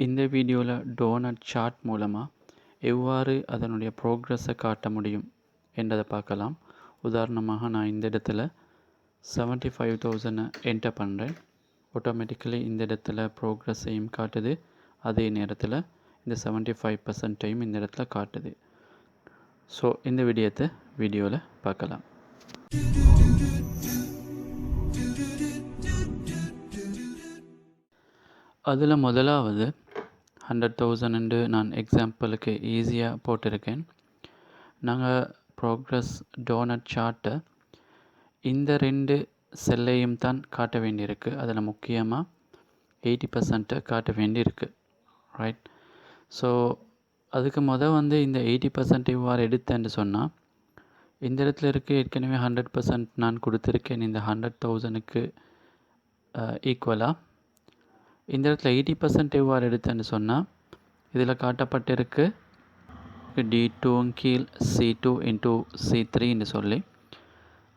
இந்த வீடியோவில் donut chart மூலமாக எவ்வாறு அதனுடைய ப்ரோக்ரஸை காட்ட முடியும் என்றதை பார்க்கலாம். உதாரணமாக நான் இந்த இடத்துல 75,000 என்டர் பண்ணுறேன். ஆட்டோமேட்டிக்கலி இந்த இடத்துல ப்ரோக்ரஸையும் காட்டுது, அதே நேரத்தில் இந்த 75% இந்த இடத்துல காட்டுது. ஸோ இந்த வீடியோவில் பார்க்கலாம். அதில் முதலாவது 100,000 நான் எக்ஸாம்பிளுக்கு ஈஸியாக போட்டிருக்கேன். நாங்கள் ப்ரோக்ரஸ் டோனட் சார்ட்டை இந்த 2 செல்லையும் தான் காட்ட வேண்டியிருக்கு. அதில் முக்கியமாக 80% காட்ட வேண்டியிருக்கு, ரைட்? ஸோ அதுக்கு வந்து இந்த 80% இவ்வாறு எடுத்தேன்னு சொன்னால், இந்த இடத்துல இருக்க ஏற்கனவே 100% நான் கொடுத்துருக்கேன். இந்த 100,000க்கு ஈக்குவலாக இந்த இடத்துல 80% எவ்வாறு எடுத்தேன்னு சொன்னால், இதில் காட்டப்பட்டிருக்கு D2 கீழ் C2 இன்ட்டு C3ன்னு சொல்லி,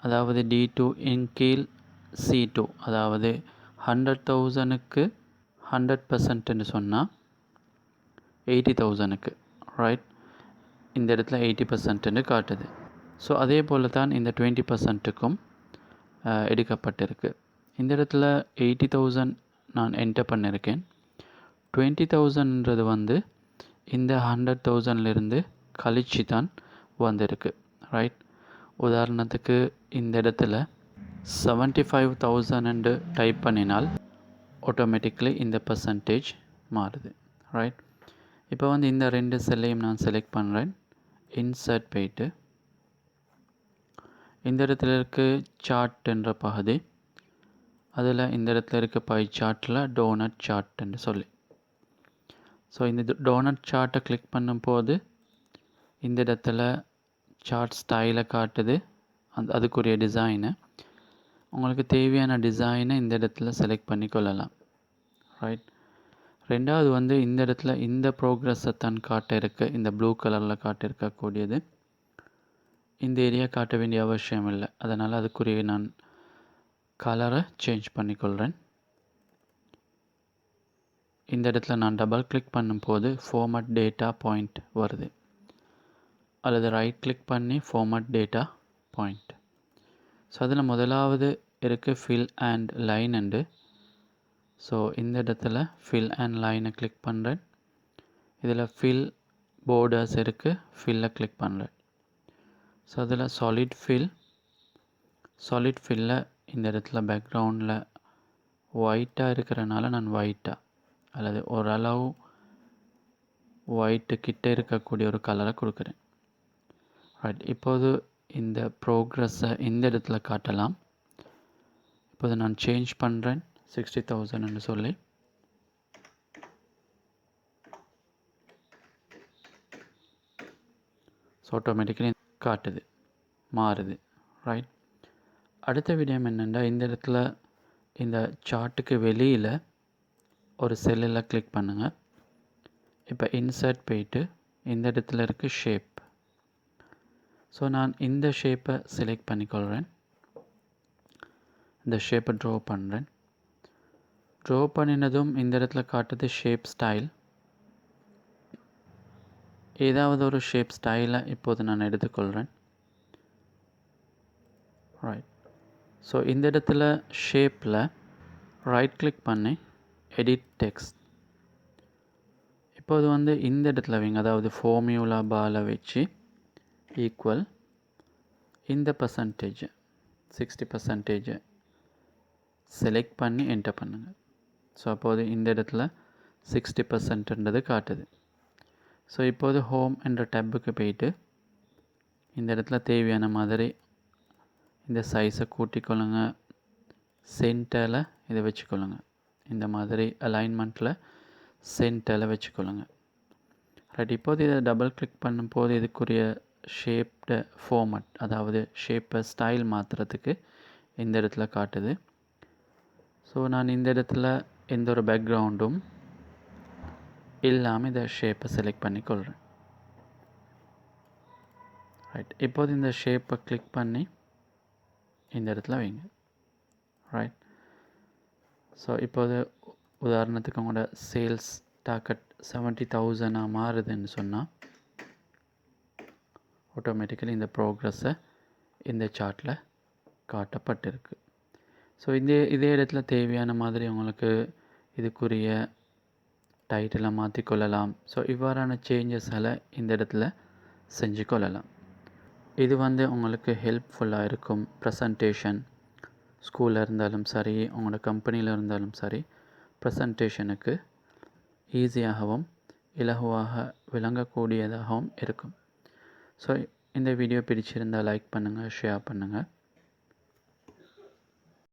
அதாவது D2 இன் கீழ் C2, அதாவது 100,000க்கு 100%ன்னு சொன்னால் 80,000க்கு, ரைட்? இந்த இடத்துல 80%ன்னு காட்டுது. ஸோ அதே போல் தான் இந்த 20%க்கும் எடுக்கப்பட்டிருக்கு. இந்த இடத்துல 80,000 நான் என்டர் பண்ணியிருக்கேன். 20,000ன்றது இந்த 100,000லேருந்து கழிச்சு தான் வந்திருக்கு, ரைட்? உதாரணத்துக்கு இந்த இடத்துல 75,000 டைப் பண்ணினால் ஆட்டோமேட்டிக்லி இந்த பர்சன்டேஜ் மாறுது, ரைட்? இப்போ இந்த 2 செல்லையும் நான் செலக்ட் பண்ணுறேன். இன்சர்ட் போயிட்டு இந்த இடத்துல இருக்க சார்ட் என்ற பகுதி, அதில் இந்த இடத்துல இருக்க பை சார்ட்டில் டோனட் சார்ட்ன்னு சொல்லி, ஸோ இந்த டோனட் சார்ட்டை கிளிக் பண்ணும்போது இந்த இடத்துல சார்ட் ஸ்டைலை காட்டுது, அதுக்குரிய டிசைனை. உங்களுக்கு தேவையான டிசைனை இந்த இடத்துல செலக்ட் பண்ணி கொள்ளலாம், ரைட்? ரெண்டாவது இந்த இடத்துல இந்த ப்ரோக்ரஸை தான் காட்ட இருக்கு. இந்த ப்ளூ கலரில் காட்ட இருக்கக்கூடியது இந்த ஏரியா காட்ட வேண்டிய அவசியம் இல்லை. அதனால் அதுக்குரிய நான் கலரை சேஞ்ச் பண்ணிக்கொள்கிறேன். இந்த இடத்துல நான் டபுள் கிளிக் பண்ணும்போது ஃபார்மட் டேட்டா பாயிண்ட் வருது, அல்லது ரைட் கிளிக் பண்ணி ஃபார்மட் டேட்டா பாயிண்ட். ஸோ அதில் முதலாவது இருக்குது fill and line and. So இந்த இடத்துல ஃபில் அண்ட் லைனை கிளிக் பண்ணுறேன். இதில் ஃபில் போர்டர்ஸ் இருக்குது, ஃபில்லை கிளிக் பண்ணுறேன். ஸோ அதில் சாலிட் ஃபில்லை இந்த இடத்துல பேக்ரவுண்டில் ஒயிட்டாக இருக்கிறனால நான் ஒயிட்டாக, அல்லது ஓரளவு ஒயிட்டு கிட்டே இருக்கக்கூடிய ஒரு கலரை கொடுக்குறேன், ரைட்? இப்போது இந்த ப்ரோக்ரஸை இந்த இடத்துல காட்டலாம். இப்போது நான் சேஞ்ச் பண்ணுறேன் 60,000ன்னு சொல்லி. ஸோ ஆட்டோமேட்டிக்கலி காட்டுது, மாறுது, ரைட்? அடுத்த விடயம் என்னென்னா, இந்த இடத்துல இந்த சார்ட்டுக்கு வெளியில் ஒரு செல்லில் கிளிக் பண்ணுங்கள். இப்போ இன்சர்ட் போயிட்டு இந்த இடத்துல இருக்குது ஷேப். ஸோ நான் இந்த ஷேப்பை செலக்ட் பண்ணிக்கொள்கிறேன். இந்த ஷேப்பை ட்ரா பண்ணுறேன். ட்ரா பண்ணினதும் இந்த இடத்துல காட்டுது ஷேப் ஸ்டைல். ஏதாவது ஒரு ஷேப் ஸ்டைலை இப்போது நான் எடுத்துக்கொள்கிறேன், ரைட்? ஸோ இந்த இடத்துல ஷேப்பில் ரைட் கிளிக் பண்ணி எடிட் டெக்ஸ்ட். இப்போது இந்த இடத்துல வைங்க, அதாவது ஃபார்முலா பாலை வச்சு ஈக்குவல் இந்த பர்சன்டேஜ் 60% செலக்ட் பண்ணி என்டர் பண்ணுங்கள். ஸோ அப்போது இந்த இடத்துல 60%ன்றது காட்டுது. ஸோ இப்போது ஹோம் என்ற டேப்புக்கு போயிட்டு இந்த இடத்துல தேவையான மாதிரி இந்த சைஸை கூட்டிக்கொள்ளுங்க. சென்டரில் இதை வச்சுக்கொள்ளுங்க. இந்த மாதிரி அலைன்மெண்ட்டில் சென்டரில் வச்சுக்கொள்ளுங்க, ரைட்? இப்போது இதை டபுள் கிளிக் பண்ணும்போது இதுக்குரிய ஷேப்டு ஃபார்மட், அதாவது ஷேப்பை ஸ்டைல் மாற்றுறதுக்கு இந்த இடத்துல காட்டுது. ஸோ நான் இந்த இடத்துல எந்த ஒரு பேக்ரவுண்டும் இல்லாமல் இந்த ஷேப்பை செலக்ட் பண்ணிக்கொள்கிறேன், ரைட்? இப்போது இந்த ஷேப்பை கிளிக் பண்ணி இந்த இடத்துல வைங்க, ரைட்? ஸோ இப்போது உதாரணத்துக்கு உங்களோட சேல்ஸ் டார்கெட் 70,000 மாறுதுன்னு சொன்னால் ஆட்டோமேட்டிக்கலி இந்த ப்ரோக்ரஸை இந்த சார்ட்டில் காட்டப்பட்டிருக்கு. ஸோ இதே இடத்துல தேவையான மாதிரி உங்களுக்கு இதுக்குரிய டைட்டிலை மாற்றிக்கொள்ளலாம். ஸோ இவ்வாறான சேஞ்சஸால் இந்த இடத்துல செஞ்சு கொள்ளலாம். இது உங்களுக்கு ஹெல்ப்ஃபுல்லாக இருக்கும். ப்ரெசன்டேஷன் ஸ்கூலில் இருந்தாலும் சரி, உங்களோட கம்பெனியில் இருந்தாலும் சரி, ப்ரெசன்டேஷனுக்கு ஈஸியாகவும் இலகுவாக விளங்கக்கூடியதாகவும் இருக்கும். ஸோ இந்த வீடியோ பிடிச்சிருந்தால் லைக் பண்ணுங்கள், ஷேர் பண்ணுங்கள்.